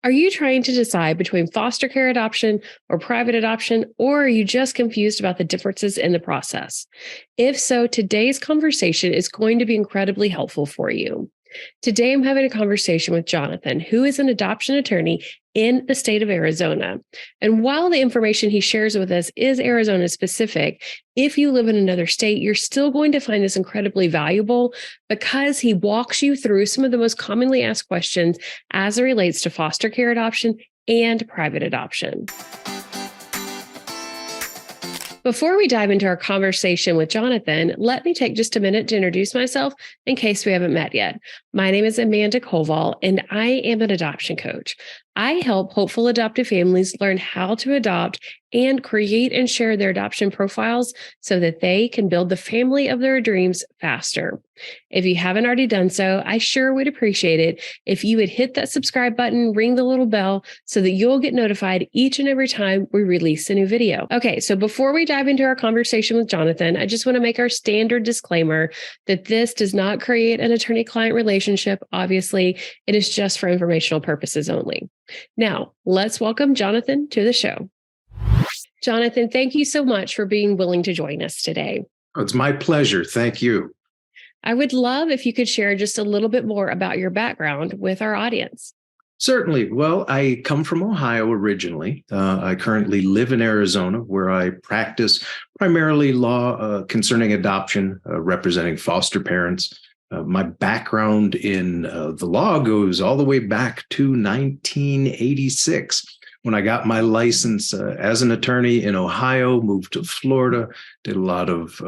Are you trying to decide between foster care adoption or private adoption, or are you just confused about the differences in the process? If so, today's conversation is going to be incredibly helpful for you. Today, I'm having a conversation with Jonathan, who is an adoption attorney in the state of Arizona. And while the information he shares with us is Arizona specific, if you live in another state, you're still going to find this incredibly valuable because he walks you through some of the most commonly asked questions as it relates to foster care adoption and private adoption. Before we dive into our conversation with Jonathan, let me take just a minute to introduce myself in case we haven't met yet. My name is Amanda Koval, and I am an adoption coach. I help hopeful adoptive families learn how to adopt and create and share their adoption profiles so that they can build the family of their dreams faster. If you haven't already done so, I sure would appreciate it if you would hit that subscribe button, ring the little bell so that you'll get notified each and every time we release a new video. Okay, so before we dive into our conversation with Jonathan, I just want to make our standard disclaimer that this does not create an attorney-client relationship. Obviously, it is just for informational purposes only. Now, let's welcome Jonathan to the show. Jonathan, thank you so much for being willing to join us today. Oh, it's my pleasure. Thank you. I would love if you could share just a little bit more about your background with our audience. Certainly. Well, I come from Ohio originally. I currently live in Arizona, where I practice primarily law concerning adoption, representing foster parents. My background in the law goes all the way back to 1986. When I got my license as an attorney in Ohio, moved to Florida, did a lot of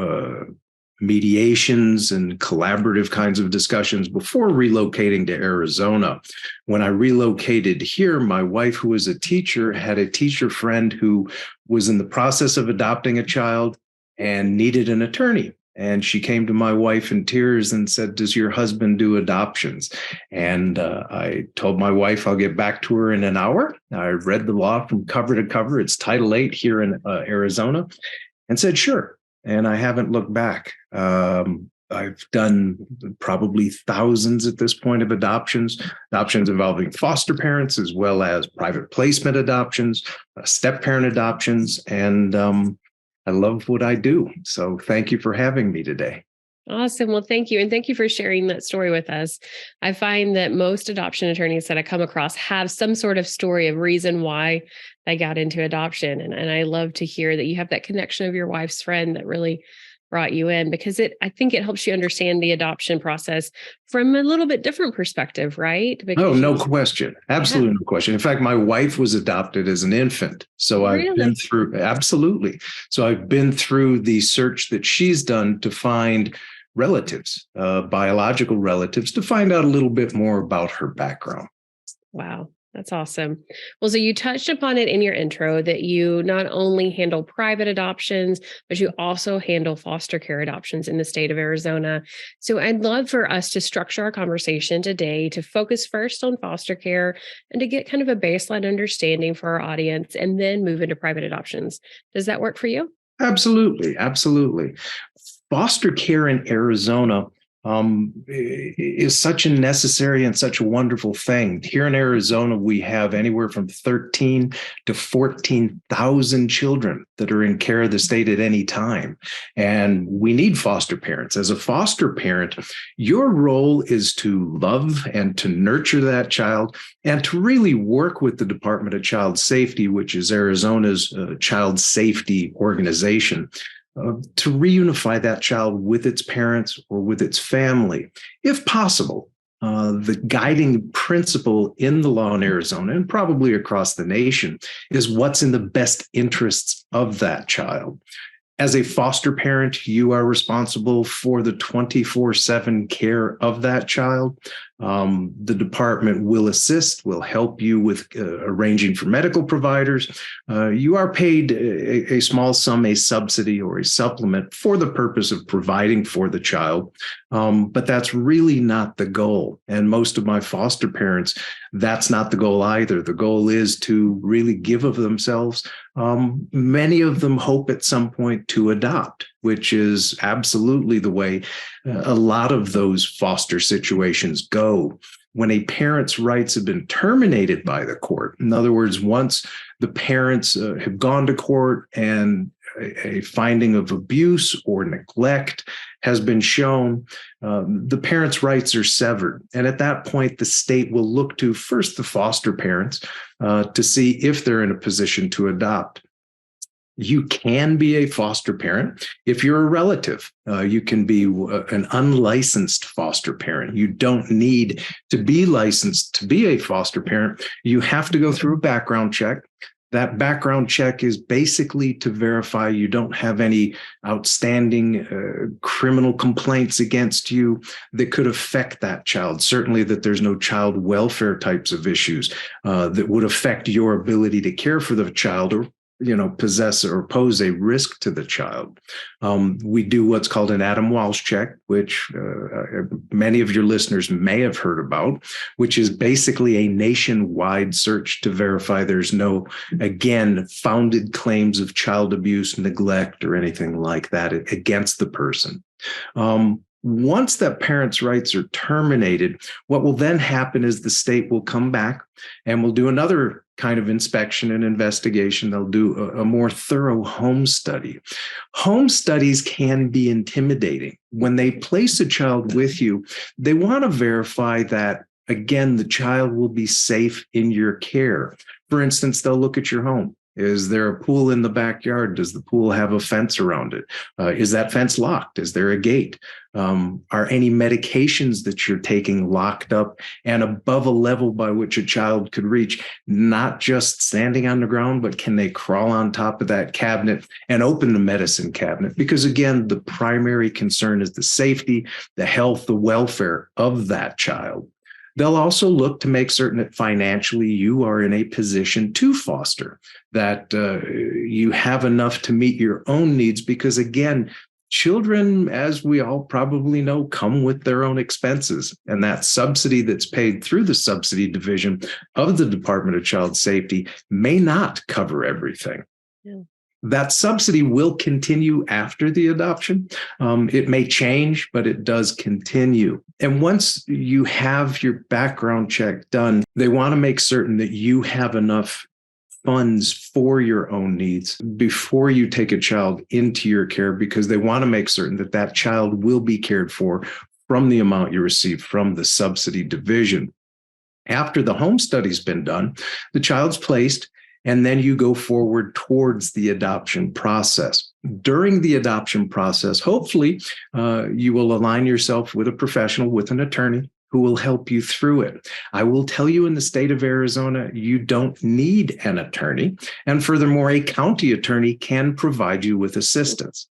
mediations and collaborative kinds of discussions before relocating to Arizona. When I relocated here, my wife, who was a teacher, had a teacher friend who was in the process of adopting a child and needed an attorney. And she came to my wife in tears and said, "Does your husband do adoptions?" And I told my wife I'll get back to her in an hour. I read the law from cover to cover. It's Title VIII here in Arizona, and said, sure. And I haven't looked back. I've done probably thousands at this point of adoptions involving foster parents, as well as private placement adoptions, step-parent adoptions, and I love what I do. So thank you for having me today. Awesome. Well, thank you. And thank you for sharing that story with us. I find that most adoption attorneys that I come across have some sort of story of reason why they got into adoption. And I love to hear that you have that connection of your wife's friend that really brought you in, because I think it helps you understand the adoption process from a little bit different perspective, right? Oh, no question. Absolutely no question. In fact, my wife was adopted as an infant. So I've been through, absolutely. So I've been through the search that she's done to find relatives, biological relatives, to find out a little bit more about her background. Wow. That's awesome. Well, so you touched upon it in your intro that you not only handle private adoptions, but you also handle foster care adoptions in the state of Arizona. So I'd love for us to structure our conversation today to focus first on foster care and to get kind of a baseline understanding for our audience, and then move into private adoptions. Does that work for you? Absolutely. Absolutely. Foster care in Arizona is such a necessary and such a wonderful thing. Here in Arizona, we have anywhere from 13 to 14,000 children that are in care of the state at any time. And we need foster parents. As a foster parent, your role is to love and to nurture that child and to really work with the Department of Child Safety, which is Arizona's child safety organization, to reunify that child with its parents or with its family, if possible. The guiding principle in the law in Arizona, and probably across the nation, is what's in the best interests of that child. As a foster parent, you are responsible for the 24/7 care of that child. The department will assist, will help you with arranging for medical providers. You are paid a small sum, a subsidy or a supplement for the purpose of providing for the child. But that's really not the goal. And most of my foster parents, that's not the goal either. The goal is to really give of themselves. Many of them hope at some point to adopt, which is absolutely the way a lot of those foster situations go. when a parent's rights have been terminated by the court. In other words, once the parents have gone to court and a finding of abuse or neglect has been shown, the parents' rights are severed. And at that point, the state will look to first the foster parents to see if they're in a position to adopt. You can be a foster parent if you're a relative. You can be an unlicensed foster parent. You don't need to be licensed to be a foster parent. You have to go through a background check. That background check is basically to verify you don't have any outstanding criminal complaints against you that could affect that child. Certainly that there's no child welfare types of issues that would affect your ability to care for the child or possess or pose a risk to the child. We do what's called an Adam Walsh check, which many of your listeners may have heard about, which is basically a nationwide search to verify there's no, again, founded claims of child abuse, neglect, or anything like that against the person. Once that parent's rights are terminated, what will then happen is the state will come back and will do another kind of inspection and investigation. They'll do a more thorough home study. Home studies can be intimidating. When they place a child with you, they want to verify that, again, the child will be safe in your care. For instance, they'll look at your home. Is there a pool in the backyard? Does the pool have a fence around it? Is that fence locked? Is there a gate? Are any medications that you're taking locked up and above a level by which a child could reach, not just standing on the ground, but can they crawl on top of that cabinet and open the medicine cabinet? Because again, the primary concern is the safety, the health, the welfare of that child. They'll also look to make certain that financially you are in a position to foster, that you have enough to meet your own needs, because again, children, as we all probably know, come with their own expenses. And that subsidy that's paid through the subsidy division of the Department of Child Safety may not cover everything. Yeah. That subsidy will continue after the adoption. It may change, but it does continue. And once you have your background check done, they want to make certain that you have enough funds for your own needs before you take a child into your care, because they want to make certain that that child will be cared for from the amount you receive from the subsidy division. After the home study's been done, the child's placed, and then you go forward towards the adoption process. During the adoption process, hopefully, you will align yourself with a professional, with an attorney who will help you through it. I will tell you, in the state of Arizona, you don't need an attorney. And furthermore, a county attorney can provide you with assistance.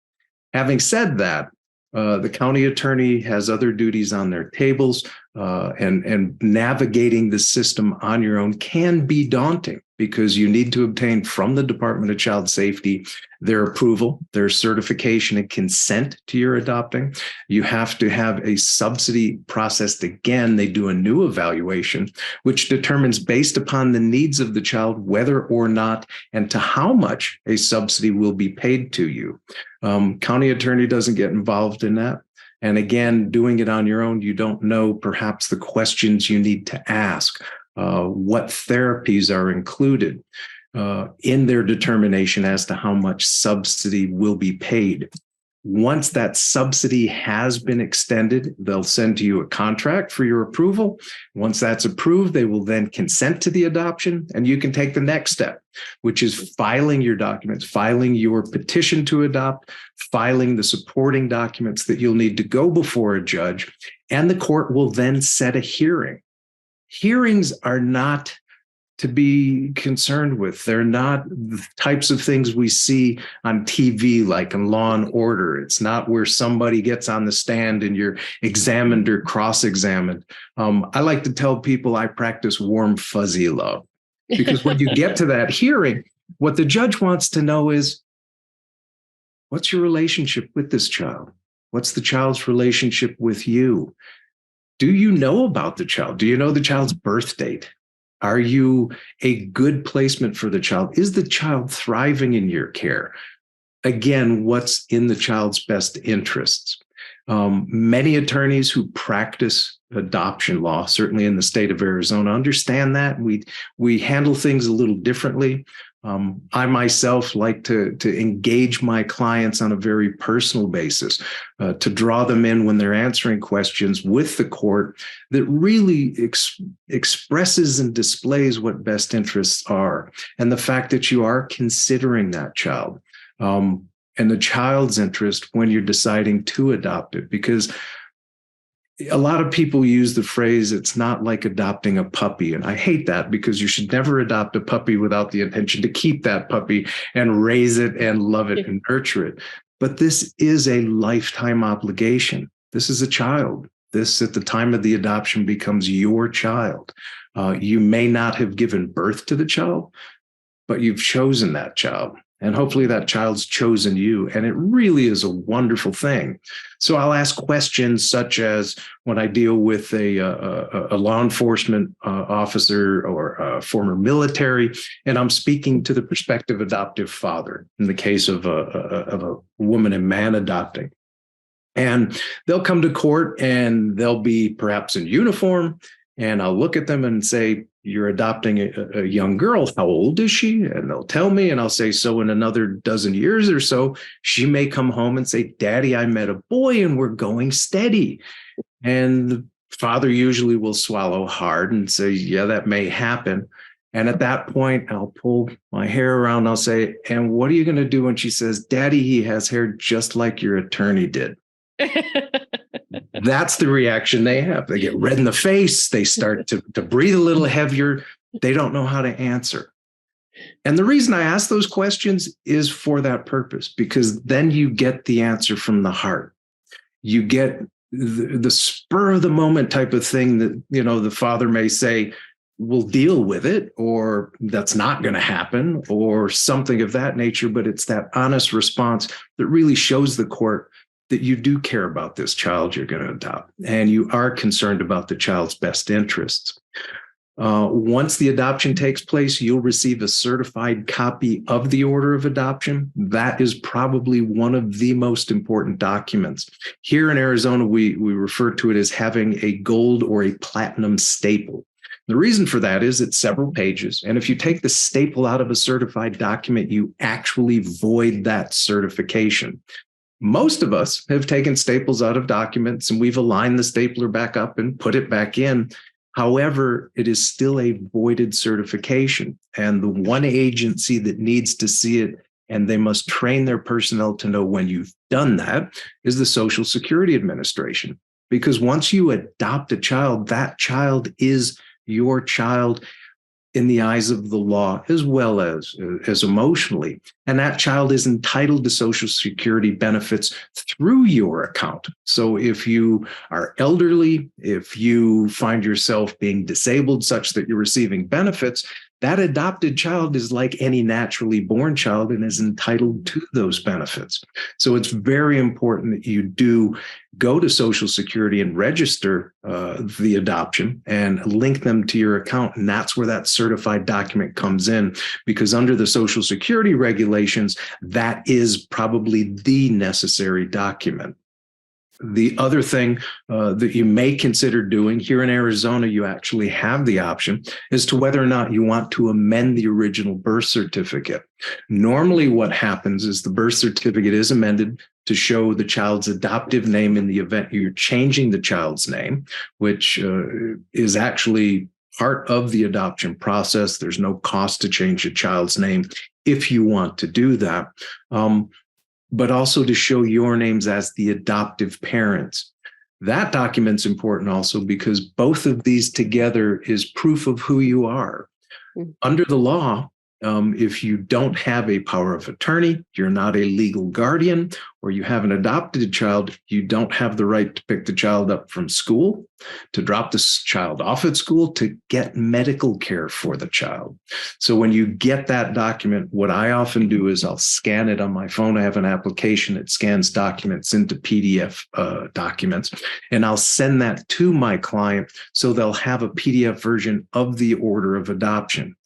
Having said that, the county attorney has other duties on their tables, and navigating the system on your own can be daunting, because you need to obtain from the Department of Child Safety their approval, their certification and consent to your adopting. You have to have a subsidy processed again. They do a new evaluation, which determines, based upon the needs of the child, whether or not and to how much a subsidy will be paid to you. County attorney doesn't get involved in that. And again, doing it on your own, you don't know perhaps the questions you need to ask, what therapies are included in their determination as to how much subsidy will be paid. Once that subsidy has been extended, they'll send to you a contract for your approval. Once that's approved, they will then consent to the adoption, and you can take the next step, which is filing your documents, filing your petition to adopt, filing the supporting documents that you'll need to go before a judge, and the court will then set a hearing. Hearings are not to be concerned with. They're not the types of things we see on TV, like in Law and Order. It's not where somebody gets on the stand and you're examined or cross-examined. I like to tell people I practice warm, fuzzy love, because when you get to that hearing, what the judge wants to know is, what's your relationship with this child? What's the child's relationship with you? Do you know about the child? Do you know the child's birth date? Are you a good placement for the child? Is the child thriving in your care? Again, what's in the child's best interests? Many attorneys who practice adoption law, certainly in the state of Arizona, understand that we handle things a little differently. I myself like to engage my clients on a very personal basis, to draw them in when they're answering questions with the court that really expresses and displays what best interests are, and the fact that you are considering that child. And the child's interest when you're deciding to adopt it, because a lot of people use the phrase, it's not like adopting a puppy. And I hate that, because you should never adopt a puppy without the intention to keep that puppy and raise it and love it and nurture it. But this is a lifetime obligation. This is a child. This, at the time of the adoption, becomes your child. You may not have given birth to the child, but you've chosen that child. And hopefully that child's chosen you. And it really is a wonderful thing. So I'll ask questions such as, when I deal with a law enforcement officer or a former military, and I'm speaking to the prospective adoptive father, in the case of a woman and man adopting. And they'll come to court and they'll be perhaps in uniform. And I'll look at them and say, you're adopting a young girl. How old is she? And they'll tell me, and I'll say, so in another dozen years or so, she may come home and say, Daddy, I met a boy and we're going steady. And the father usually will swallow hard and say, yeah, that may happen. And at that point, I'll pull my hair around. I'll say, and what are you going to do when she says, Daddy, he has hair just like your attorney did? That's the reaction they have. They get red in the face. They start to breathe a little heavier. They don't know how to answer. And the reason I ask those questions is for that purpose, because then you get the answer from the heart. You get the spur of the moment type of thing that, the father may say, we'll deal with it, or that's not going to happen, or something of that nature. But it's that honest response that really shows the court that you do care about this child you're going to adopt, and you are concerned about the child's best interests. Once the adoption takes place, you'll receive a certified copy of the order of adoption. That is probably one of the most important documents. Here in Arizona, we refer to it as having a gold or a platinum staple. The reason for that is it's several pages. And if you take the staple out of a certified document, you actually void that certification. Most of us have taken staples out of documents and we've aligned the stapler back up and put it back in. However, it is still a voided certification. And the one agency that needs to see it, and they must train their personnel to know when you've done that, is the Social Security Administration. Because once you adopt a child, that child is your child in the eyes of the law, as well as emotionally. And that child is entitled to Social Security benefits through your account. So if you are elderly, if you find yourself being disabled such that you're receiving benefits, that adopted child is like any naturally born child and is entitled to those benefits. So it's very important that you do go to Social Security and register the adoption and link them to your account. And that's where that certified document comes in, because under the Social Security regulations, that is probably the necessary document. The other thing that you may consider doing here in Arizona, you actually have the option as to whether or not you want to amend the original birth certificate. Normally what happens is the birth certificate is amended to show the child's adoptive name in the event you're changing the child's name, which is actually part of the adoption process. There's no cost to change a child's name if you want to do that. But also to show your names as the adoptive parents. That document's important also because both of these together is proof of who you are. Mm-hmm. Under the law, if you don't have a power of attorney, you're not a legal guardian, or you haven't adopted a child, you don't have the right to pick the child up from school, to drop this child off at school, to get medical care for the child. So when you get that document, what I often do is I'll scan it on my phone. I have an application that scans documents into PDF documents, and I'll send that to my client so they'll have a PDF version of the order of adoption.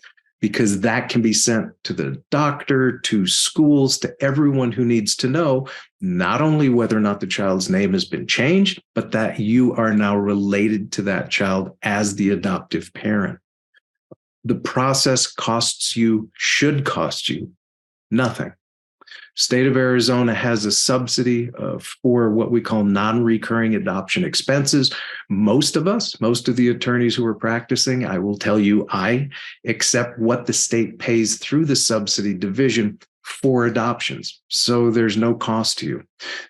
because that can be sent to the doctor, to schools, to everyone who needs to know not only whether or not the child's name has been changed, but that you are now related to that child as the adoptive parent. The process should cost you nothing. State of Arizona has a subsidy for what we call non-recurring adoption expenses. Most of the attorneys who are practicing, I will tell you, I accept what the state pays through the subsidy division for adoptions. So there's no cost to you.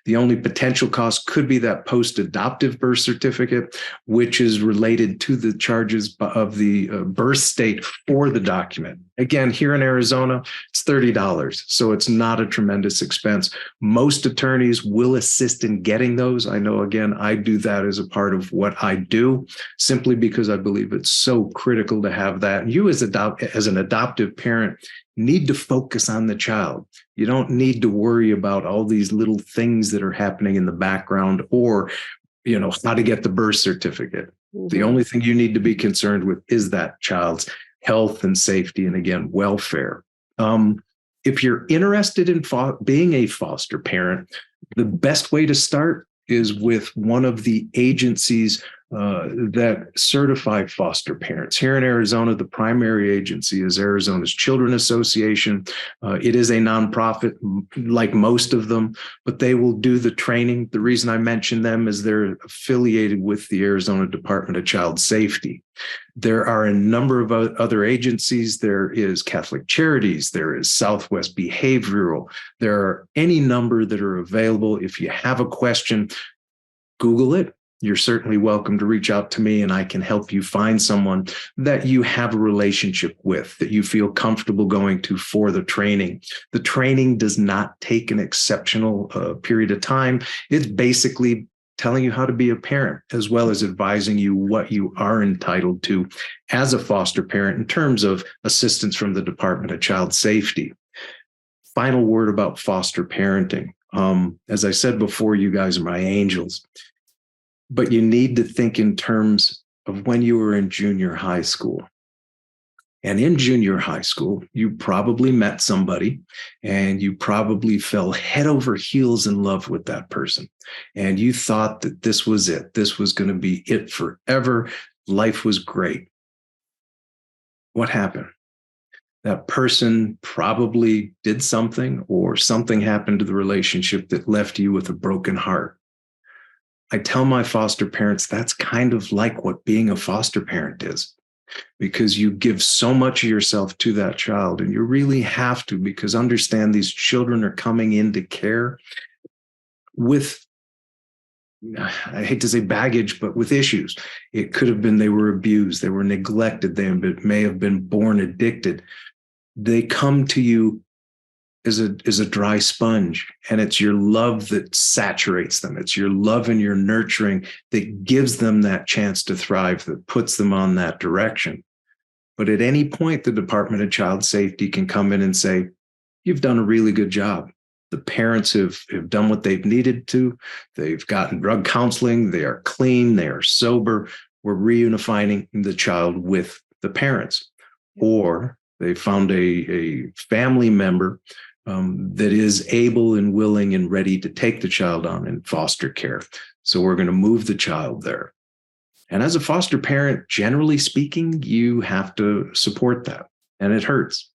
The only potential cost could be that post-adoptive birth certificate, which is related to the charges of the birth state for the document. Again, here in Arizona, it's $30. So it's not a tremendous expense. Most attorneys will assist in getting those. I know, again, I do that as a part of what I do, simply because I believe it's so critical to have that. And you as an adoptive parent need to focus on the child. You don't need to worry about all these little things that are happening in the background, or, how to get the birth certificate. Mm-hmm. The only thing you need to be concerned with is that child's health and safety, and again, welfare. If you're interested in being a foster parent, the best way to start is with one of the agencies that certify foster parents. Here in Arizona, the primary agency is Arizona's Children Association. It is a nonprofit, like most of them, but they will do the training. The reason I mention them is they're affiliated with the Arizona Department of Child Safety. There are a number of other agencies. There is Catholic Charities. There is Southwest Behavioral. There are any number that are available. If you have a question, Google it. You're certainly welcome to reach out to me, and I can help you find someone that you have a relationship with, that you feel comfortable going to for the training. The training does not take an exceptional period of time. It's basically telling you how to be a parent, as well as advising you what you are entitled to as a foster parent in terms of assistance from the Department of Child Safety. Final word about foster parenting. As I said before, you guys are my angels. But you need to think in terms of when you were in junior high school. And in junior high school, you probably met somebody and you probably fell head over heels in love with that person. And you thought that this was it. This was going to be it forever. Life was great. What happened? That person probably did something, or something happened to the relationship that left you with a broken heart. I tell my foster parents that's kind of like what being a foster parent is, because you give so much of yourself to that child, and you really have to, because understand these children are coming into care with, I hate to say baggage, but with issues. It could have been they were abused, they were neglected, they may have been born addicted. They come to you is a dry sponge, and it's your love that saturates them. It's your love and your nurturing that gives them that chance to thrive, that puts them on that direction. But at any point, the Department of Child Safety can come in and say, you've done a really good job. The parents have done what they've needed to. They've gotten drug counseling. They are clean. They are sober. We're reunifying the child with the parents. Or they found a family member that is able and willing and ready to take the child on in foster care. So we're going to move the child there. And as a foster parent, generally speaking, you have to support that. And it hurts.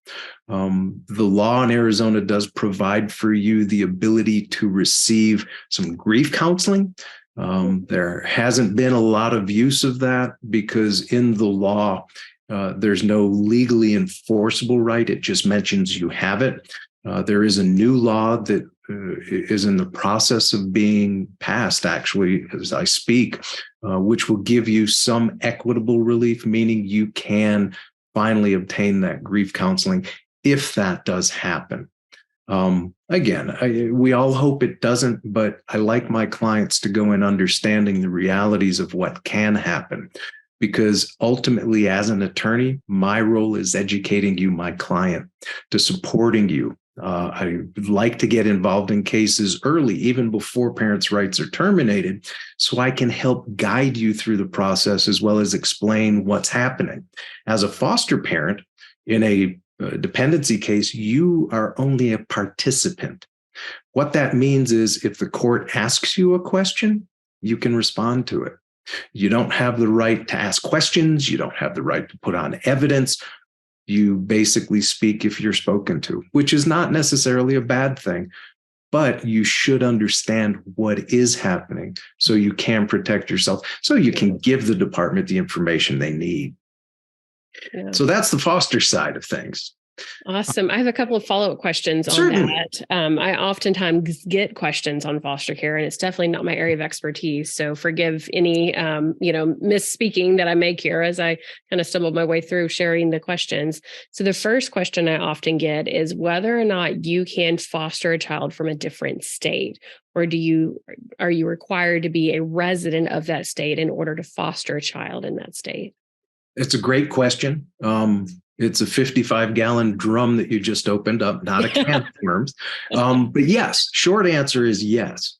The law in Arizona does provide for you the ability to receive some grief counseling. There hasn't been a lot of use of that, because in the law, there's no legally enforceable right. It just mentions you have it. There is a new law that is in the process of being passed, actually, as I speak, which will give you some equitable relief, meaning you can finally obtain that grief counseling if that does happen. Again, we all hope it doesn't, but I like my clients to go in understanding the realities of what can happen. Because ultimately, as an attorney, my role is educating you, my client, to supporting you. I like to get involved in cases early, even before parents' rights are terminated, so I can help guide you through the process as well as explain what's happening. As a foster parent, In a dependency case, you are only a participant. What that means is if the court asks you a question, you can respond to it. You don't have the right to ask questions. You don't have the right to put on evidence. You basically speak if you're spoken to, which is not necessarily a bad thing, but you should understand what is happening so you can protect yourself, so you can give the department the information they need. Yeah. So that's the foster side of things. Awesome. I have a couple of follow-up questions on Certainly. that. I oftentimes get questions on foster care, and it's definitely not my area of expertise. So forgive any, misspeaking that I make here as I kind of stumbled my way through sharing the questions. So the first question I often get is whether or not you can foster a child from a different state, or are you required to be a resident of that state in order to foster a child in that state? It's a great question. It's a 55-gallon drum that you just opened up, not a can of worms. But yes, short answer is yes.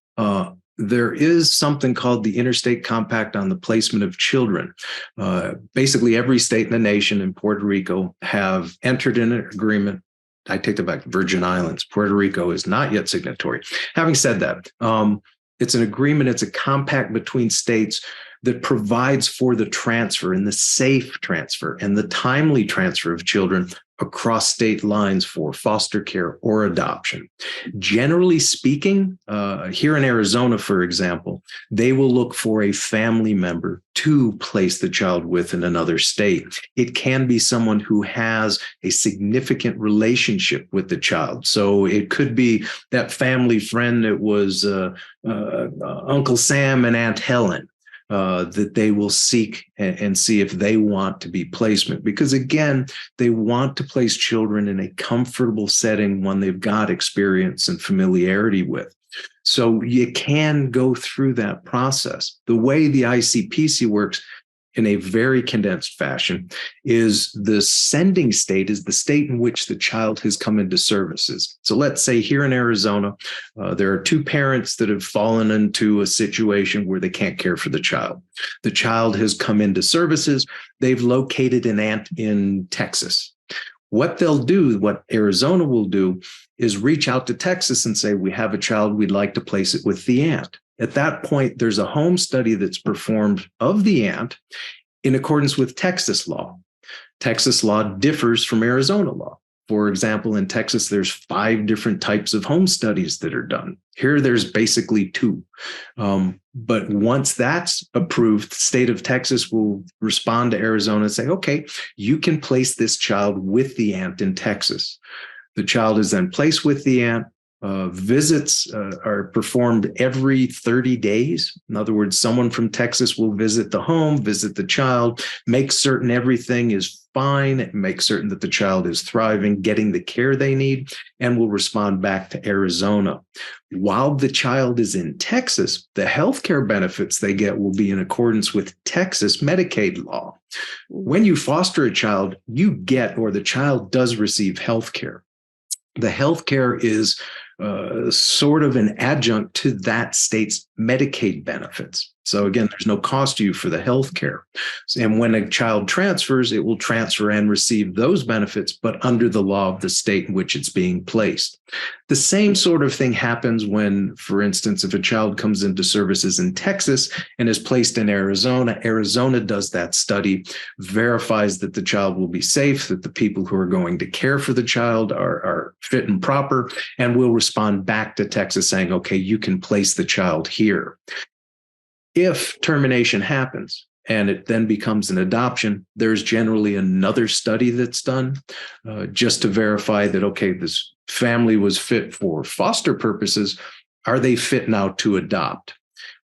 There is something called the Interstate Compact on the Placement of Children. Basically, every state in the nation and Puerto Rico have entered in an agreement. I take that back, Virgin Islands. Puerto Rico is not yet signatory. Having said that, it's an agreement, it's a compact between states that provides for the transfer and the safe transfer and the timely transfer of children across state lines for foster care or adoption. Generally speaking, here in Arizona, for example, they will look for a family member to place the child with in another state. It can be someone who has a significant relationship with the child. So it could be that family friend that was Uncle Sam and Aunt Helen. That they will seek and see if they want to be placement. Because again, they want to place children in a comfortable setting, one they've got experience and familiarity with. So you can go through that process. The way the ICPC works in a very condensed fashion is the sending state is the state in which the child has come into services. So let's say here in Arizona, there are two parents that have fallen into a situation where they can't care for the child. The child has come into services. They've located an aunt in Texas. What they'll do, what Arizona will do, is reach out to Texas and say, we have a child, we'd like to place it with the aunt. At that point, there's a home study that's performed of the aunt in accordance with Texas law. Texas law differs from Arizona law. For example, in Texas, there's 5 different types of home studies that are done. Here, there's basically 2. But once that's approved, the state of Texas will respond to Arizona and say, okay, you can place this child with the aunt in Texas. The child is then placed with the aunt. Visits are performed every 30 days. In other words, someone from Texas will visit the home, visit the child, make certain everything is fine, make certain that the child is thriving, getting the care they need, and will respond back to Arizona. While the child is in Texas, the healthcare benefits they get will be in accordance with Texas Medicaid law. When you foster a child, you get, or the child does receive healthcare. The healthcare is sort of an adjunct to that state's Medicaid benefits. So again, there's no cost to you for the health care. And when a child transfers, it will transfer and receive those benefits, but under the law of the state in which it's being placed. The same sort of thing happens when, for instance, if a child comes into services in Texas and is placed in Arizona, Arizona does that study, verifies that the child will be safe, that the people who are going to care for the child are fit and proper, and will respond back to Texas saying, okay, you can place the child here. If termination happens and it then becomes an adoption, there's generally another study that's done just to verify that, okay, this family was fit for foster purposes. Are they fit now to adopt?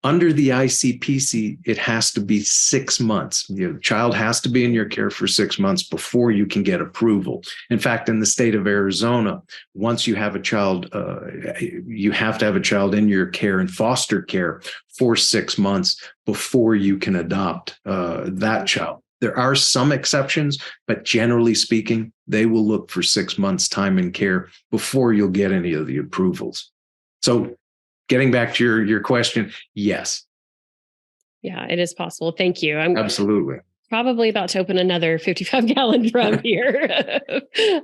Under the ICPC, it has to be 6 months. The child has to be in your care for 6 months before you can get approval. In fact, in the state of Arizona, once you have a child, you have to have a child in your care and foster care for 6 months before you can adopt that child. There are some exceptions, but generally speaking, they will look for 6 months' time in care before you'll get any of the approvals. So getting back to your question, yes. Yeah, it is possible. Thank you. Absolutely. probably about to open another 55-gallon drum here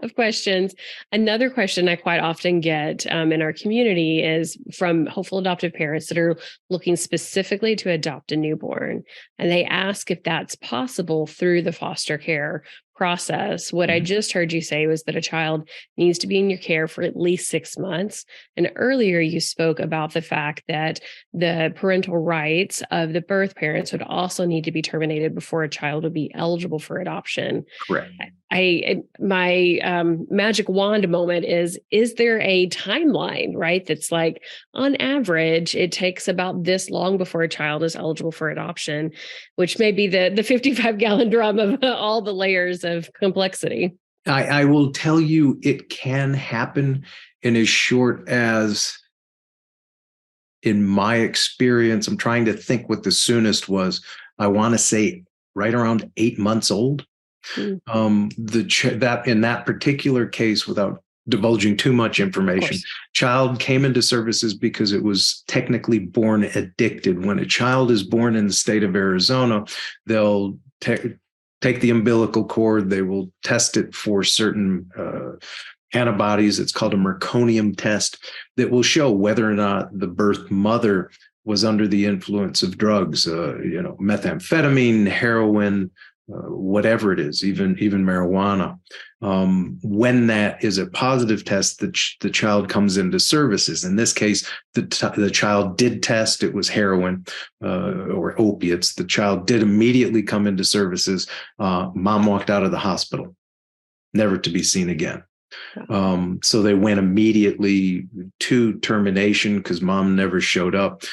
of questions. Another question I quite often get in our community is from hopeful adoptive parents that are looking specifically to adopt a newborn. And they ask if that's possible through the foster care process. What I just heard you say was that a child needs to be in your care for at least 6 months. And earlier you spoke about the fact that the parental rights of the birth parents would also need to be terminated before a child would be eligible for adoption. Correct. My magic wand moment is there a timeline, right? That's like, on average, it takes about this long before a child is eligible for adoption, which may be the 55-gallon drum of all the layers of complexity. I will tell you, it can happen in as short as, in my experience, I'm trying to think what the soonest was. I want to say right around 8 months old. That in that particular case, without divulging too much information, child came into services because it was technically born addicted. When a child is born in the state of Arizona, they'll take the umbilical cord, they will test it for certain antibodies. It's called a meconium test that will show whether or not the birth mother was under the influence of drugs, methamphetamine, heroin, whatever it is, even marijuana. When that is a positive test, the child comes into services. In this case, the child did test; it was heroin or opiates. The child did immediately come into services. Mom walked out of the hospital, never to be seen again. So they went immediately to termination because mom never showed up.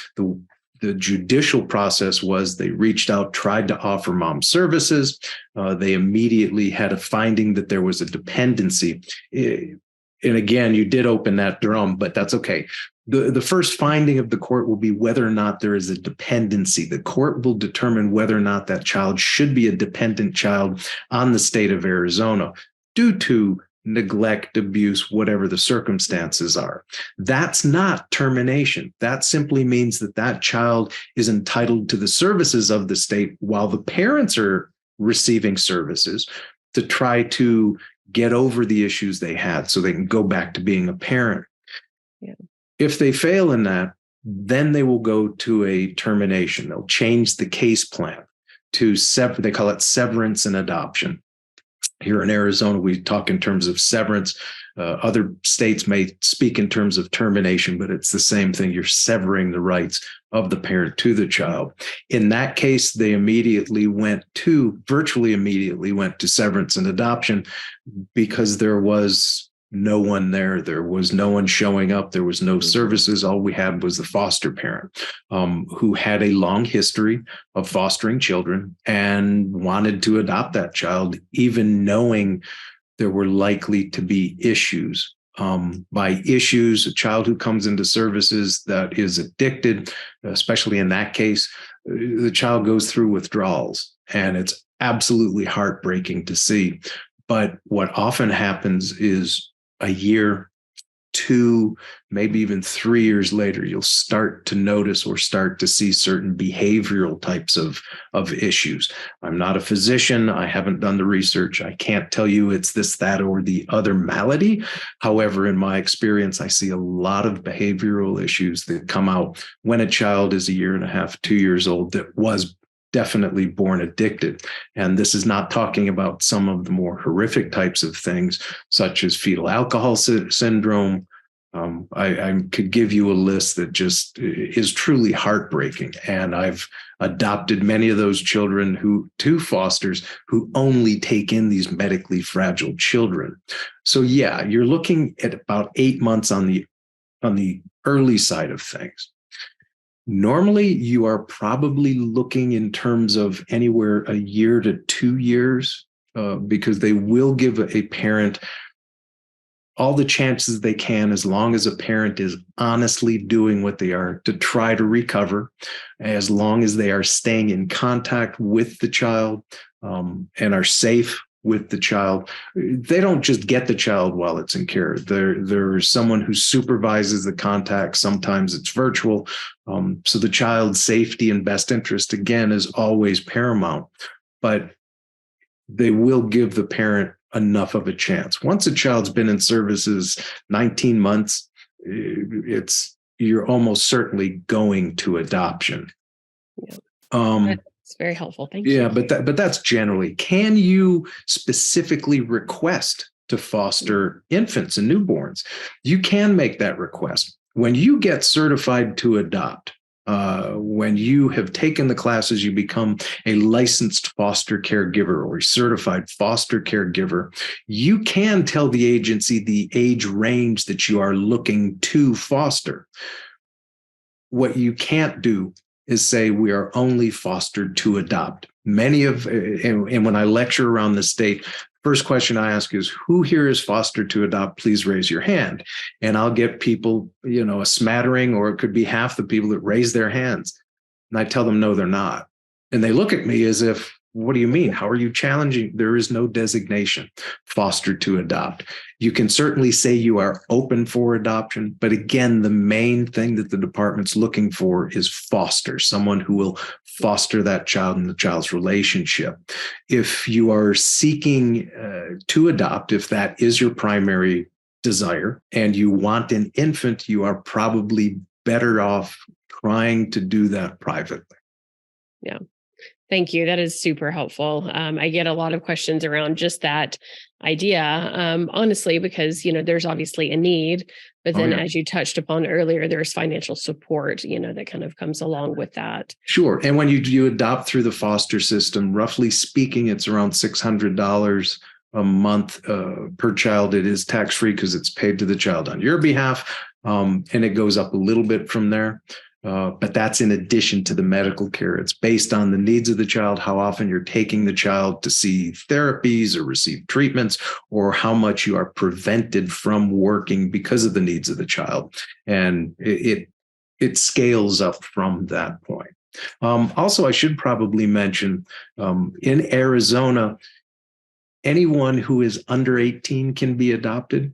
The judicial process was they reached out, tried to offer mom services. They immediately had a finding that there was a dependency. And again, you did open that drum, but that's okay. The first finding of the court will be whether or not there is a dependency. The court will determine whether or not that child should be a dependent child on the state of Arizona due to neglect, abuse, whatever the circumstances are. That's not termination. That simply means that child is entitled to the services of the state while the parents are receiving services to try to get over the issues they had so they can go back to being a parent. Yeah. If they fail in that, then they will go to a termination. They'll change the case plan to they call it severance and adoption. Here in Arizona, we talk in terms of severance. Other states may speak in terms of termination, but it's the same thing. You're severing the rights of the parent to the child. In that case, they virtually immediately went to severance and adoption because there was no one there. There was no one showing up. There was no services. All we had was the foster parent who had a long history of fostering children and wanted to adopt that child, even knowing there were likely to be issues. By issues, a child who comes into services that is addicted, especially in that case, the child goes through withdrawals, and it's absolutely heartbreaking to see. But what often happens is a year, 2, maybe even 3 years later, you'll start to notice or start to see certain behavioral types of issues. I'm not a physician. I haven't done the research. I can't tell you it's this, that, or the other malady. However, in my experience, I see a lot of behavioral issues that come out when a child is 1.5 years, 2 years old that was definitely born addicted. And this is not talking about some of the more horrific types of things, such as fetal alcohol syndrome. I could give you a list that just is truly heartbreaking. And I've adopted many of those children to fosters who only take in these medically fragile children. So yeah, you're looking at about 8 months on the early side of things. Normally, you are probably looking in terms of anywhere 1 year to 2 years, because they will give a parent all the chances they can, as long as a parent is honestly doing what they are to try to recover, as long as they are staying in contact with the child and are safe with the child. They don't just get the child while it's in care. There's someone who supervises the contact. Sometimes it's virtual. So the child's safety and best interest, again, is always paramount. But they will give the parent enough of a chance. Once a child's been in services 19 months, you're almost certainly going to adoption. Yeah. Um, That's very helpful. Thank yeah, you. but that's generally. Can you specifically request to foster infants and newborns? You can make that request. When you get certified to adopt, when you have taken the classes, you become a licensed foster caregiver or a certified foster caregiver. You can tell the agency the age range that you are looking to foster. What you can't do is say we are only fostered to adopt. And when I lecture around the state, first question I ask is, who here is fostered to adopt? Please raise your hand. And I'll get people, a smattering, or it could be half the people that raise their hands. And I tell them, no, they're not. And they look at me as if, what do you mean? How are you challenging? There is no designation, fostered to adopt. You can certainly say you are open for adoption, but again, the main thing that the department's looking for is foster, someone who will foster that child and the child's relationship. If you are seeking to adopt, if that is your primary desire, and you want an infant, you are probably better off trying to do that privately. Yeah. Thank you. That is super helpful. I get a lot of questions around just that idea, honestly, because, there's obviously a need, but then as you touched upon earlier, there's financial support, that kind of comes along with that. Sure. And when you adopt through the foster system, roughly speaking, it's around $600 a month per child. It is tax-free because it's paid to the child on your behalf. And it goes up a little bit from there. But that's in addition to the medical care. It's based on the needs of the child, how often you're taking the child to see therapies or receive treatments, or how much you are prevented from working because of the needs of the child. And it scales up from that point. Also, I should probably mention in Arizona, anyone who is under 18 can be adopted,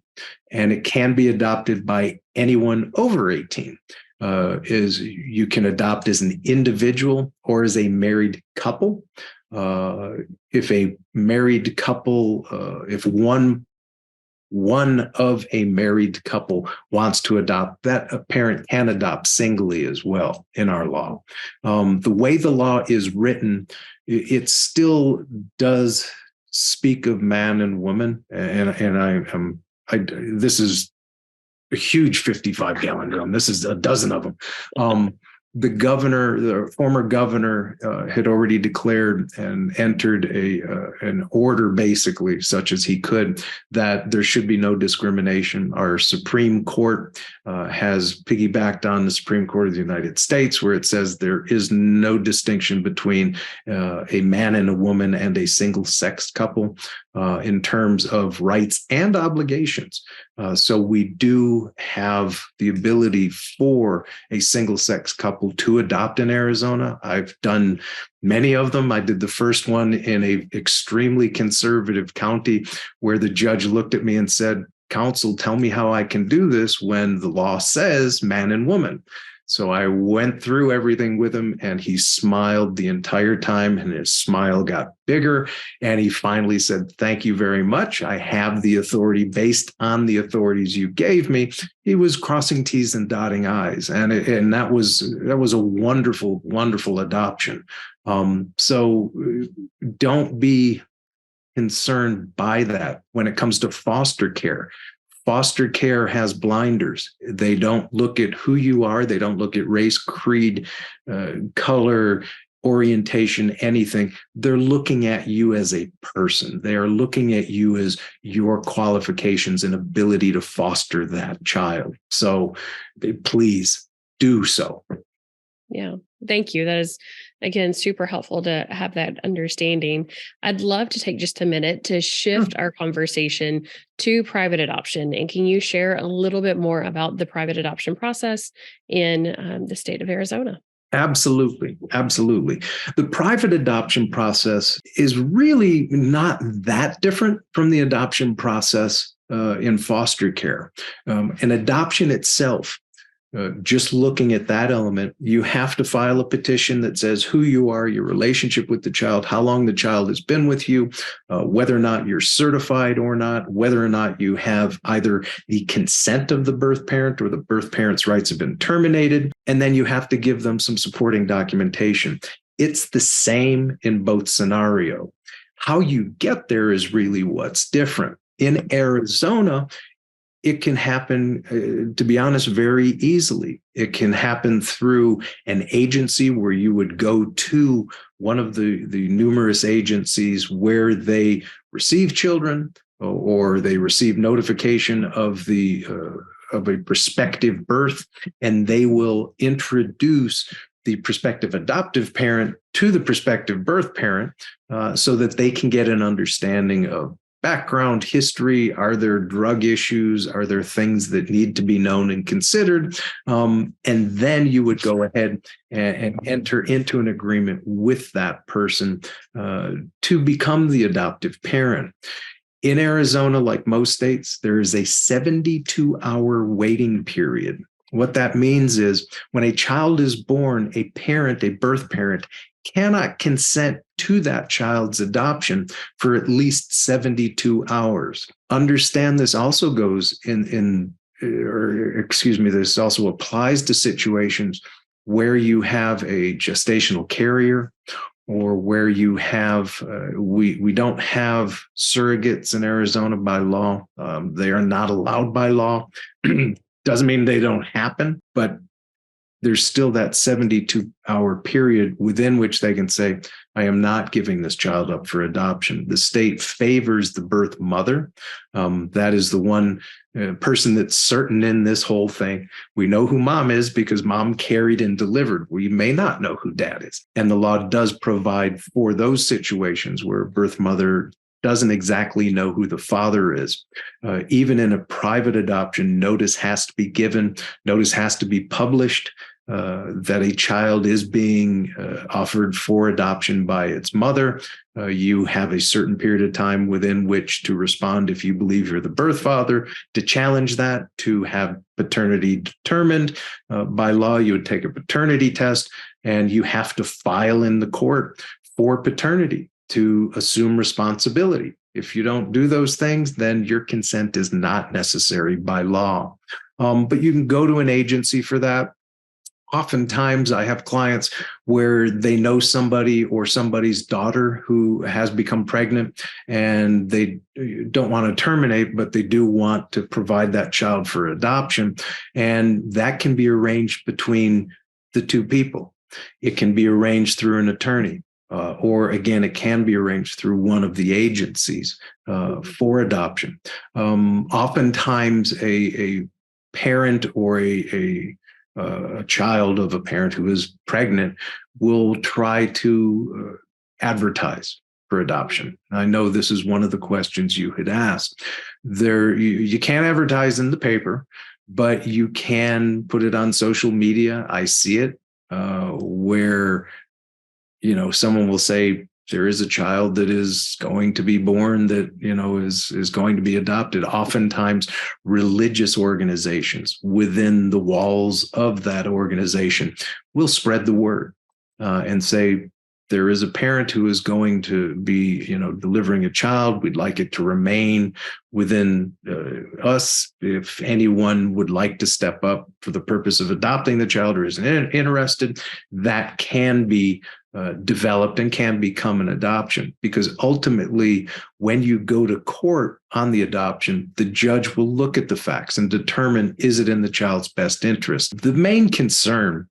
and it can be adopted by anyone over 18. Is you can adopt as an individual or as a married couple. If a married couple, if one of a married couple wants to adopt, that a parent can adopt singly as well in our law. The way the law is written, it still does speak of man and woman, and this is a huge 55-gallon drum. This is a dozen of them. The former governor, had already declared and entered an order, basically, such as he could, that there should be no discrimination. Our Supreme Court has piggybacked on the Supreme Court of the United States, where it says there is no distinction between a man and a woman and a single-sex couple in terms of rights and obligations. So we do have the ability for a single-sex couple to adopt in Arizona. I've done many of them. I did the first one in an extremely conservative county where the judge looked at me and said, "Counsel, tell me how I can do this when the law says man and woman." So I went through everything with him, and he smiled the entire time, and his smile got bigger. And he finally said, "Thank you very much. I have the authority based on the authorities you gave me." He was crossing T's and dotting I's. And that was a wonderful, wonderful adoption. So don't be concerned by that when it comes to foster care. Foster care has blinders. They don't look at who you are. They don't look at race, creed, color, orientation, anything. They're looking at you as a person. They are looking at you as your qualifications and ability to foster that child. So please do so. Yeah. Thank you. That is, again, super helpful to have that understanding. I'd love to take just a minute to shift our conversation to private adoption. And can you share a little bit more about the private adoption process in the state of Arizona? Absolutely. Absolutely. The private adoption process is really not that different from the adoption process in foster care. An adoption itself just looking at that element, you have to file a petition that says who you are, your relationship with the child, how long the child has been with you, whether or not you're certified or not, whether or not you have either the consent of the birth parent or the birth parent's rights have been terminated. And then you have to give them some supporting documentation. It's the same in both scenarios. How you get there is really what's different. In Arizona, it can happen, to be honest, very easily. It can happen through an agency where you would go to one of the numerous agencies where they receive children, or they receive notification of a prospective birth, and they will introduce the prospective adoptive parent to the prospective birth parent, so that they can get an understanding of background history. Are there drug issues? Are there things that need to be known and considered? And then you would go ahead and enter into an agreement with that person to become the adoptive parent. In Arizona, like most states, there is a 72-hour waiting period. What that means is when a child is born, a birth parent, cannot consent to that child's adoption for at least 72 hours. Understand this also goes this also applies to situations where you have a gestational carrier, or where you have, we don't have surrogates in Arizona by law. They are not allowed by law. Doesn't mean they don't happen, but there's still that 72-hour period within which they can say, I am not giving this child up for adoption. The state favors the birth mother. That is the one person that's certain in this whole thing. We know who mom is because mom carried and delivered. We may not know who dad is. And the law does provide for those situations where birth mother doesn't exactly know who the father is. Even in a private adoption, notice has to be given, notice has to be published that a child is being offered for adoption by its mother. You have a certain period of time within which to respond if you believe you're the birth father, to challenge that, to have paternity determined. By law, you would take a paternity test, and you have to file in the court for paternity to assume responsibility. If you don't do those things, then your consent is not necessary by law. But you can go to an agency for that. Oftentimes, I have clients where they know somebody or somebody's daughter who has become pregnant, and they don't want to terminate, but they do want to provide that child for adoption. And that can be arranged between the two people. It can be arranged through an attorney. Or again, it can be arranged through one of the agencies for adoption. Oftentimes, a parent or a child of a parent who is pregnant will try to advertise for adoption. I know this is one of the questions you had asked. You can't advertise in the paper, but you can put it on social media. I see it where someone will say there is a child that is going to be born that, is going to be adopted. Oftentimes, religious organizations within the walls of that organization will spread the word and say, there is a parent who is going to be, delivering a child. We'd like it to remain within us. If anyone would like to step up for the purpose of adopting the child or is interested, that can be developed and can become an adoption. Because ultimately, when you go to court on the adoption, the judge will look at the facts and determine, is it in the child's best interest? The main concern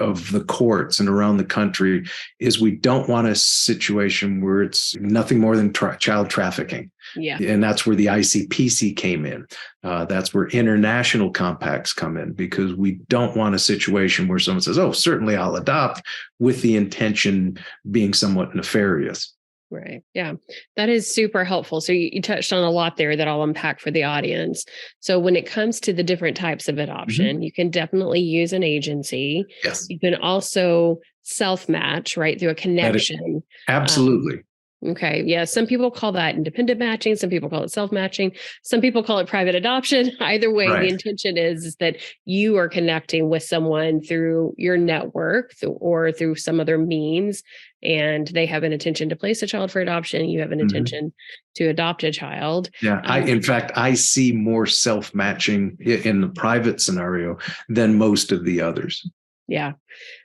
of the courts and around the country is we don't want a situation where it's nothing more than child trafficking. Yeah. And that's where the ICPC came in. That's where international compacts come in, because we don't want a situation where someone says, oh, certainly I'll adopt, with the intention being somewhat nefarious. Right. Yeah, that is super helpful. So you touched on a lot there that I'll unpack for the audience. So when it comes to the different types of adoption, you can definitely use an agency. Yes. You can also self-match, right, through a connection. Absolutely. Okay. Yeah. Some people call that independent matching. Some people call it self-matching. Some people call it private adoption. Either way, the Right. intention is that you are connecting with someone through your network or through some other means, and they have an intention to place a child for adoption. You have an intention to adopt a child. Yeah. In fact, I see more self-matching in the private scenario than most of the others. Yeah.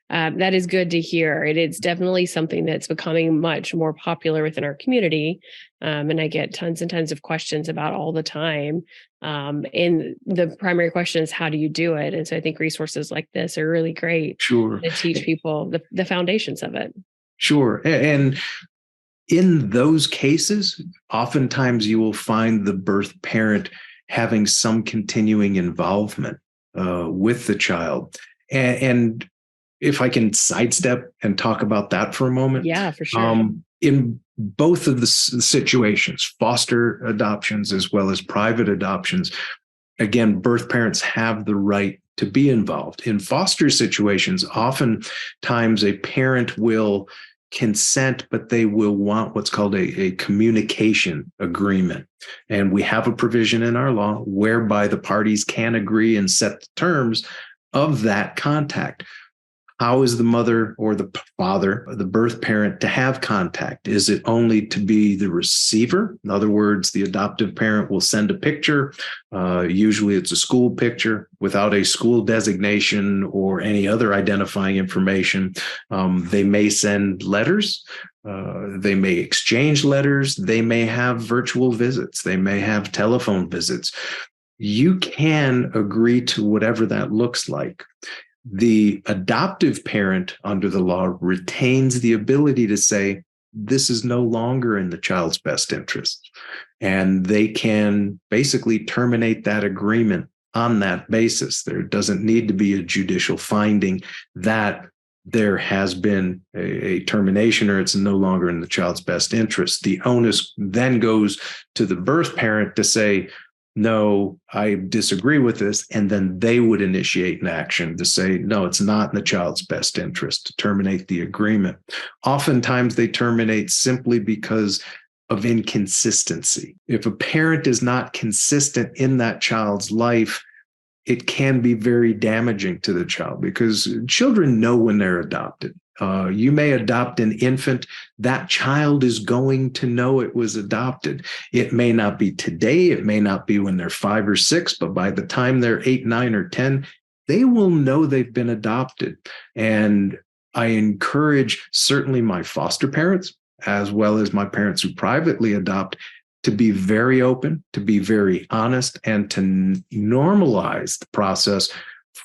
That is good to hear. It's definitely something that's becoming much more popular within our community. And I get tons and tons of questions about all the time. And the primary question is, how do you do it? And so I think resources like this are really great Sure. to teach people the foundations of it. Sure. And in those cases, oftentimes you will find the birth parent having some continuing involvement with the child. And if I can sidestep and talk about that for a moment. Yeah, for sure. In both of the situations, foster adoptions as well as private adoptions, again, birth parents have the right to be involved. In foster situations, oftentimes a parent will consent, but they will want what's called a communication agreement. And we have a provision in our law whereby the parties can agree and set the terms of that contact. How is the mother or the father, the birth parent, to have contact? Is it only to be the receiver? In other words, the adoptive parent will send a picture. Usually it's a school picture without a school designation or any other identifying information. They may send letters. They may exchange letters. They may have virtual visits. They may have telephone visits. You can agree to whatever that looks like. The adoptive parent under the law retains the ability to say, this is no longer in the child's best interest. And they can basically terminate that agreement on that basis. There doesn't need to be a judicial finding that there has been a termination or it's no longer in the child's best interest. The onus then goes to the birth parent to say, no, I disagree with this. And then they would initiate an action to say, no, it's not in the child's best interest, to terminate the agreement. Oftentimes they terminate simply because of inconsistency. If a parent is not consistent in that child's life, it can be very damaging to the child because children know when they're adopted. You may adopt an infant, that child is going to know it was adopted. It may not be today, it may not be when they're 5 or 6, but by the time they're 8, 9, or 10, they will know they've been adopted. And I encourage certainly my foster parents, as well as my parents who privately adopt, to be very open, to be very honest, and to normalize the process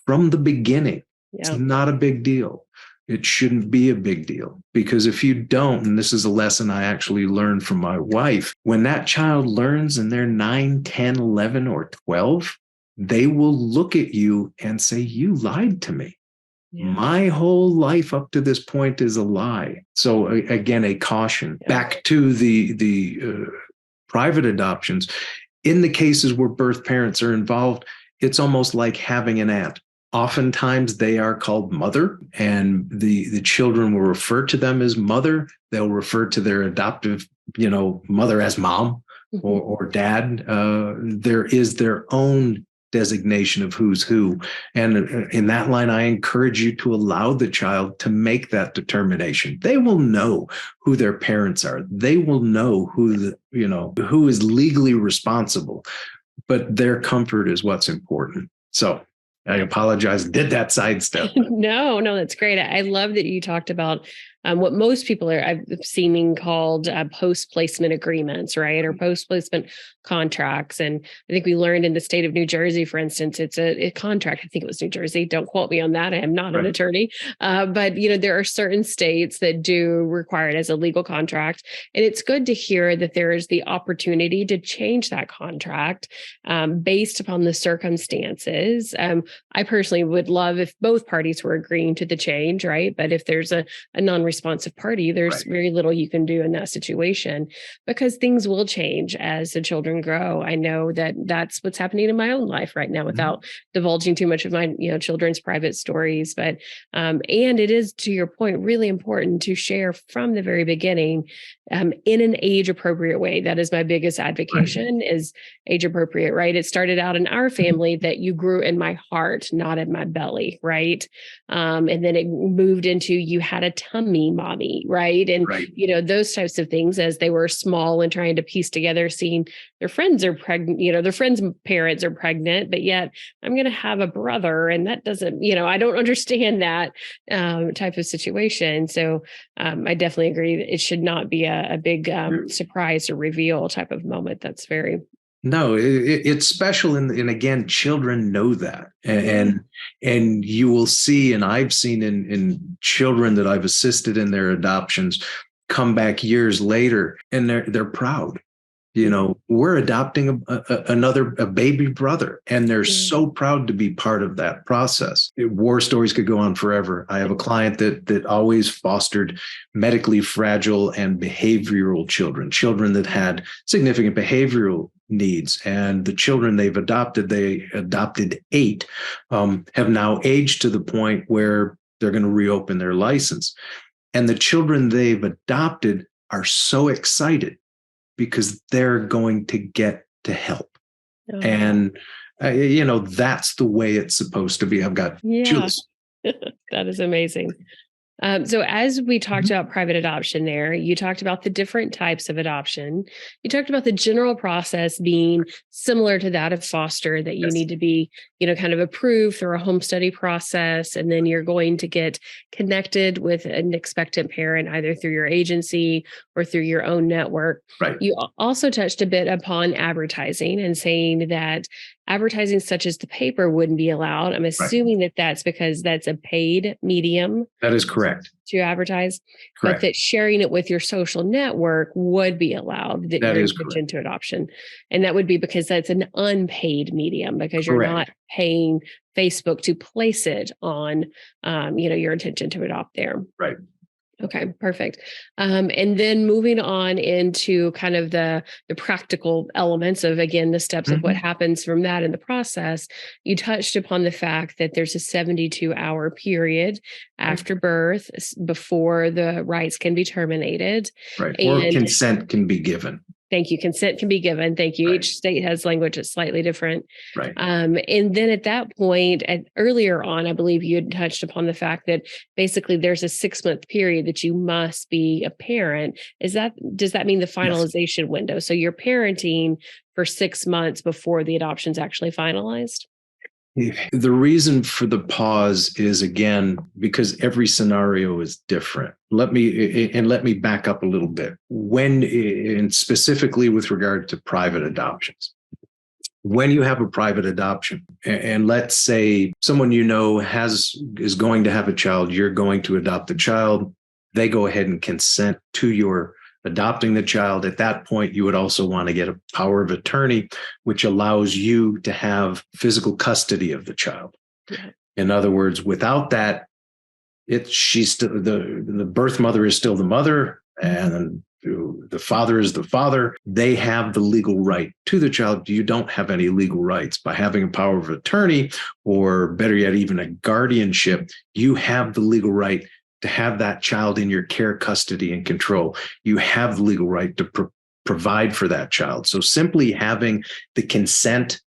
from the beginning. Yeah. It's not a big deal. It shouldn't be a big deal because if you don't, and this is a lesson I actually learned from my wife, when that child learns and they're 9, 10, 11, or 12, they will look at you and say, you lied to me. Yeah. My whole life up to this point is a lie. So again, a caution. Yeah. Back to the private adoptions. In the cases where birth parents are involved, it's almost like having an aunt. Oftentimes they are called mother, and the children will refer to them as mother. They'll refer to their adoptive, mother as mom or dad. There is their own designation of who's who. And in that line, I encourage you to allow the child to make that determination. They will know who their parents are. They will know who is legally responsible, but their comfort is what's important. So I apologize. Did that sidestep? No, that's great. I love that you talked about what most people I've seen called post-placement agreements, right? Or post-placement contracts. And I think we learned in the state of New Jersey, for instance, it's a contract. I think it was New Jersey. Don't quote me on that. I am not an attorney. But there are certain states that do require it as a legal contract. And it's good to hear that there is the opportunity to change that contract based upon the circumstances. I personally would love if both parties were agreeing to the change, right? But if there's a non-responsive responsive party, there's Right. very little you can do in that situation because things will change as the children grow. I know that that's what's happening in my own life right now without divulging too much of my, children's private stories. But and it is, to your point, really important to share from the very beginning in an age appropriate way. That is my biggest advocation, is age appropriate, right? It started out in our family that you grew in my heart, not in my belly, right? And then it moved into you had a tummy, mommy, right? And, Right. those types of things as they were small and trying to piece together, seeing their friends are pregnant, their friends' parents are pregnant, but yet I'm going to have a brother. And that doesn't, I don't understand that type of situation. So I definitely agree that it should not be a big surprise or reveal type of moment. That's very No, it's special, and again, children know that, and you will see, and I've seen in children that I've assisted in their adoptions come back years later, and they're proud. We're adopting a baby brother, and they're so proud to be part of that process. War stories could go on forever. I have a client that always fostered medically fragile and behavioral children that had significant behavioral needs, and the children they adopted 8, have now aged to the point where they're going to reopen their license, and the children they've adopted are so excited because they're going to get to help. Oh. And, that's the way it's supposed to be. I've got chills. That is amazing. So as we talked about private adoption there, you talked about the different types of adoption. You talked about the general process being similar to that of foster, that you need to be, kind of approved through a home study process. And then you're going to get connected with an expectant parent, either through your agency or through your own network. Right. You also touched a bit upon advertising and saying that advertising such as the paper wouldn't be allowed. I'm assuming that that's because that's a paid medium. That is correct. To advertise, Correct. but that sharing it with your social network would be allowed, that your intention to adoption. And that would be because that's an unpaid medium, because you're not paying Facebook to place it on, your intention to adopt there. Right. Okay, perfect. And then moving on into kind of the practical elements of, again, the steps of what happens from that in the process, you touched upon the fact that there's a 72-hour period after birth before the rights can be terminated. Right. Or consent can be given. Thank you. Consent can be given. Thank you. Right. Each state has language that's slightly different. Right. And then at that point, earlier on, I believe you had touched upon the fact that basically there's a 6-month period that you must be a parent. Does that mean the finalization window? So you're parenting for 6 months before the adoption's actually finalized? The reason for the pause is, again, because every scenario is different. Let me back up a little bit. And specifically with regard to private adoptions, when you have a private adoption, and let's say someone is going to have a child, you're going to adopt the child, they go ahead and consent to your adopting the child. At that point, you would also want to get a power of attorney, which allows you to have physical custody of the child. Yeah. In other words, without that, she's still the birth mother is still the mother, and the father is the father. They have the legal right to the child. You don't have any legal rights. By having a power of attorney, or better yet, even a guardianship, you have the legal right to have that child in your care, custody, and control. You have the legal right to provide for that child. So simply having the consent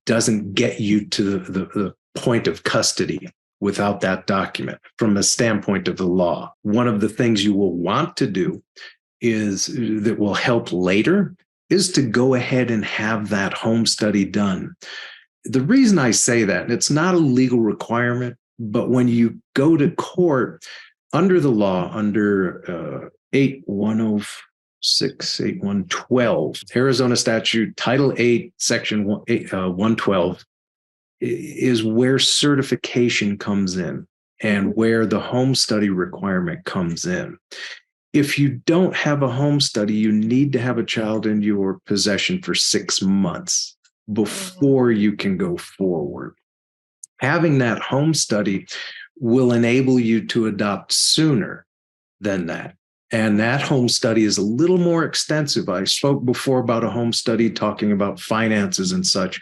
doesn't get you to the point of custody without that document from a standpoint of the law. One of the things you will want to do that will help later is to go ahead and have that home study done. The reason I say that, it's not a legal requirement, but when you go to court under the law, under 8106, 8112, Arizona statute, Title 8, Section 112, is where certification comes in and where the home study requirement comes in. If you don't have a home study, you need to have a child in your possession for 6 months before you can go forward. Having that home study will enable you to adopt sooner. than that. And that home study is a little more extensive. I spoke before about a home study talking about finances and such.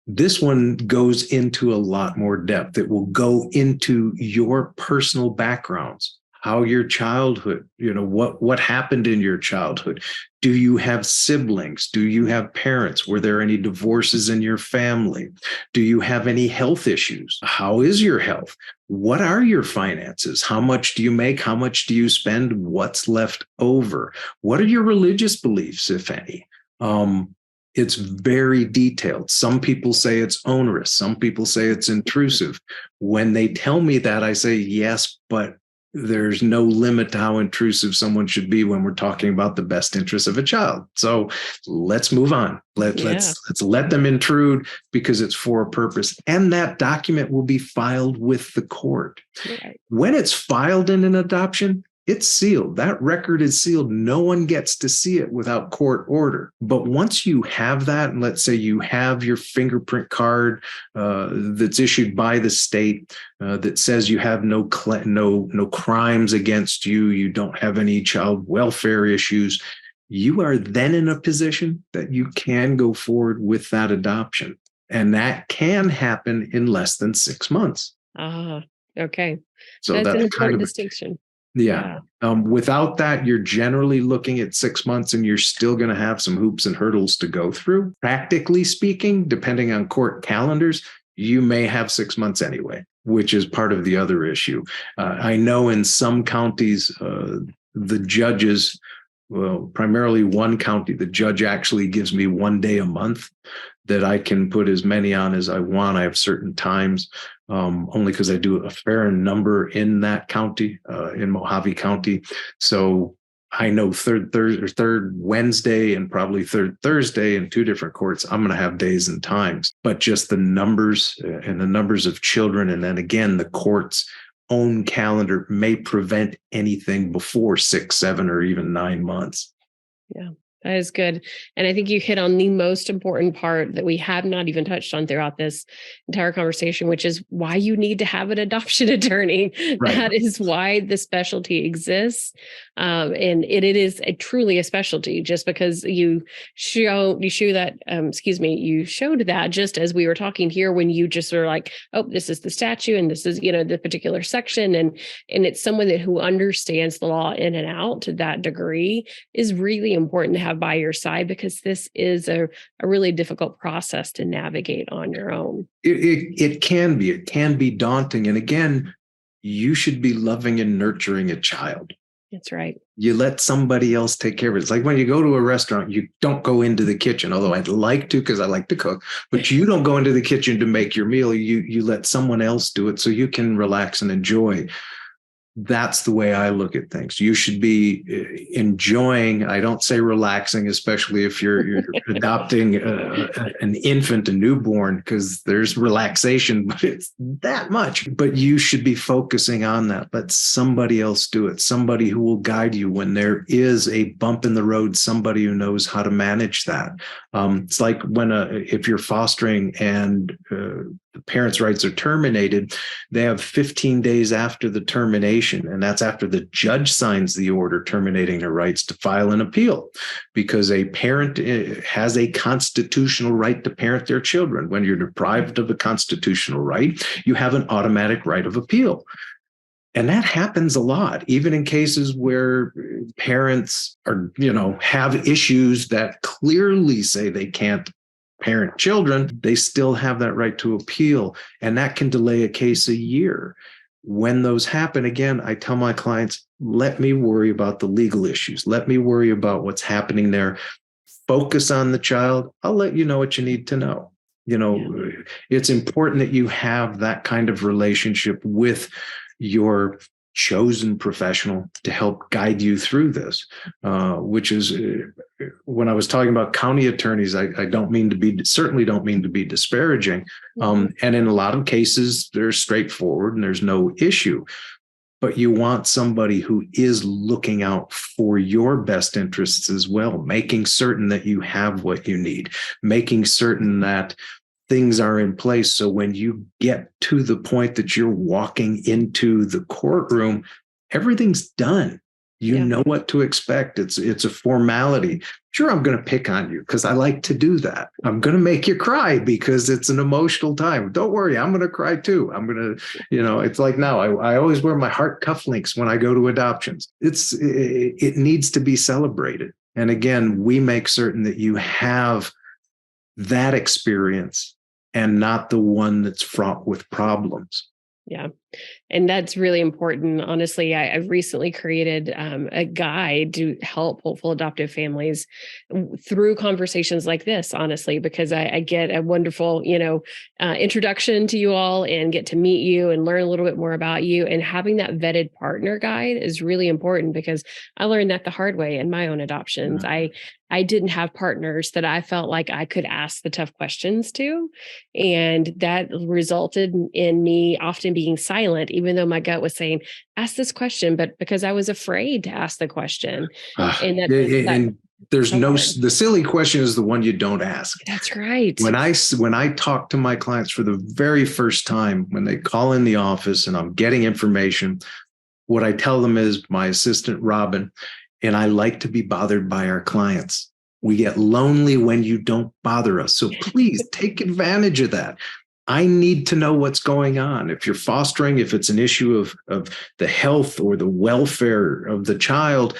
This one goes into a lot more depth. It will go into your personal backgrounds, how your childhood, what happened in your childhood. Do you have siblings? Do you have parents? Were there any divorces in your family? Do you have any health issues? How is your health? What are your finances? How much do you make? How much do you spend? What's left over? What are your religious beliefs, if any? It's very detailed. Some people say it's onerous. Some people say it's intrusive. When they tell me that, I say, yes, but there's no limit to how intrusive someone should be when we're talking about the best interest of a child. So let's move on. Let's let them intrude because it's for a purpose. And that document will be filed with the court. Right. When it's filed in an adoption, it's sealed. That record is sealed. No one gets to see it without court order. But once you have that, and let's say you have your fingerprint card that's issued by the state that says you have no crimes against you, you don't have any child welfare issues, you are then in a position that you can go forward with that adoption. And that can happen in less than 6 months. Okay. So that's an important distinction. Yeah. Without that, you're generally looking at 6 months and you're still going to have some hoops and hurdles to go through. Practically speaking, depending on court calendars, you may have 6 months anyway, which is part of the other issue. I know in some counties, the judges, well, primarily one county, the judge actually gives me 1 day a month that I can put as many on as I want. I have certain times, only because I do a fair number in that county, in Mojave County. So I know third Wednesday and probably third Thursday in 2 different courts, I'm going to have days and times. But just the numbers and the numbers of children, and then again, the court's own calendar may prevent anything before 6, 7, or even 9 months. Yeah. That is good. And I think you hit on the most important part that we have not even touched on throughout this entire conversation, which is why you need to have an adoption attorney. Right. That is why the specialty exists. And it is truly a specialty, just because you showed that just as we were talking here, when you just are like, oh, this is the statute and this is, the particular section. And it's someone who understands the law in and out to that degree is really important to have by your side, because this is a really difficult process to navigate on your own. It can be daunting. And again, you should be loving and nurturing a child. That's right. You let somebody else take care of it. It's like when you go to a restaurant, you don't go into the kitchen, although I'd like to because I like to cook, but you don't go into the kitchen to make your meal. You let someone else do it so you can relax and enjoy. That's the way I look at things. You should be enjoying, I don't say relaxing, especially if you're adopting an infant, a newborn, because there's relaxation, but it's that much. But you should be focusing on that. Let somebody else do it. Somebody who will guide you when there is a bump in the road, somebody who knows how to manage that. It's like if you're fostering and the parents' rights are terminated, they have 15 days after the termination, and that's after the judge signs the order terminating their rights, to file an appeal, because a parent has a constitutional right to parent their children. When you're deprived of a constitutional right, you have an automatic right of appeal. And that happens a lot, even in cases where parents have issues that clearly say they can't parent children, they still have that right to appeal. And that can delay a case a year. When those happen, again, I tell my clients, let me worry about the legal issues. Let me worry about what's happening there. Focus on the child. I'll let you know what you need to know. It's important that you have that kind of relationship with your chosen professional to help guide you through this, which is when I was talking about county attorneys, I certainly don't mean to be disparaging. And in a lot of cases, they're straightforward and there's no issue. But you want somebody who is looking out for your best interests as well, making certain that you have what you need, making certain that things are in place. So when you get to the point that you're walking into the courtroom, everything's done. You know what to expect. It's a formality. Sure, I'm going to pick on you because I like to do that. I'm going to make you cry because it's an emotional time. Don't worry, I'm going to cry too. I'm going to, it's like now I always wear my heart cufflinks when I go to adoptions. It needs to be celebrated. And again, we make certain that you have that experience and not the one that's fraught with problems. Yeah. And that's really important. Honestly, I've recently created a guide to help hopeful adoptive families through conversations like this, honestly, because I get a wonderful, introduction to you all and get to meet you and learn a little bit more about you. And having that vetted partner guide is really important because I learned that the hard way in my own adoptions. Mm-hmm. I didn't have partners that I felt like I could ask the tough questions to. And that resulted in me often being silent, even though my gut was saying, ask this question, but because I was afraid to ask the question. And there's the silly question is the one you don't ask. That's right. When I talk to my clients for the very first time, when they call in the office and I'm getting information, what I tell them is my assistant, Robin, and I like to be bothered by our clients. We get lonely when you don't bother us. So please take advantage of that. I need to know what's going on. If you're fostering, if it's an issue of the health or the welfare of the child,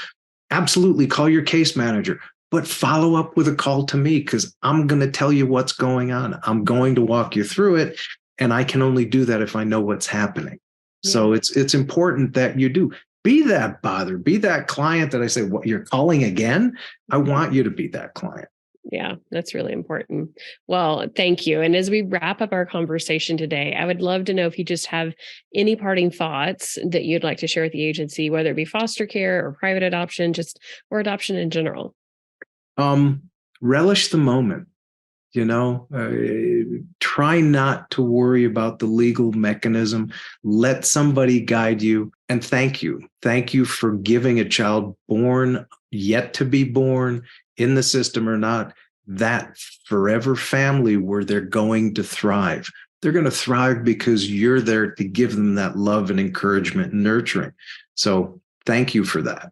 absolutely call your case manager, but follow up with a call to me because I'm going to tell you what's going on. I'm going to walk you through it. And I can only do that if I know what's happening. Yeah. So it's important that you do. Be that bother, be that client that I say, what, you're calling again? I want you to be that client. Yeah, that's really important. Well, thank you. And as we wrap up our conversation today, I would love to know if you just have any parting thoughts that you'd like to share with the agency, whether it be foster care or private adoption, or adoption in general. Relish the moment. Try not to worry about the legal mechanism. Let somebody guide you. And thank you. Thank you for giving a child born, yet to be born, in the system or not, that forever family where they're going to thrive. They're going to thrive because you're there to give them that love and encouragement and nurturing. So thank you for that.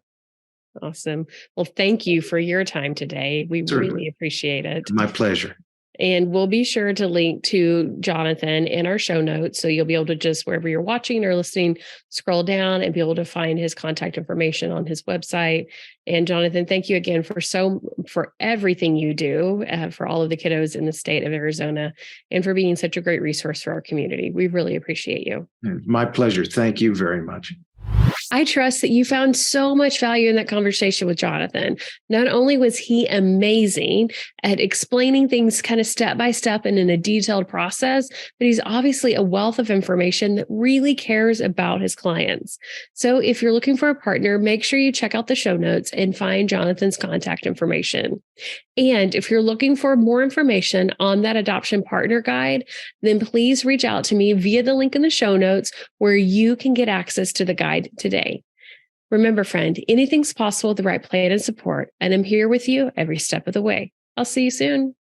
Awesome. Well, thank you for your time today. We really appreciate it. My pleasure. And we'll be sure to link to Jonathan in our show notes. So you'll be able to just, wherever you're watching or listening, scroll down and be able to find his contact information on his website. And Jonathan, thank you again for everything you do for all of the kiddos in the state of Arizona and for being such a great resource for our community. We really appreciate you. My pleasure. Thank you very much. I trust that you found so much value in that conversation with Jonathan. Not only was he amazing at explaining things kind of step by step and in a detailed process, but he's obviously a wealth of information that really cares about his clients. So if you're looking for a partner, make sure you check out the show notes and find Jonathan's contact information. And if you're looking for more information on that adoption partner guide, then please reach out to me via the link in the show notes where you can get access to the guide today. Remember, friend, anything's possible with the right plan and support, and I'm here with you every step of the way. I'll see you soon.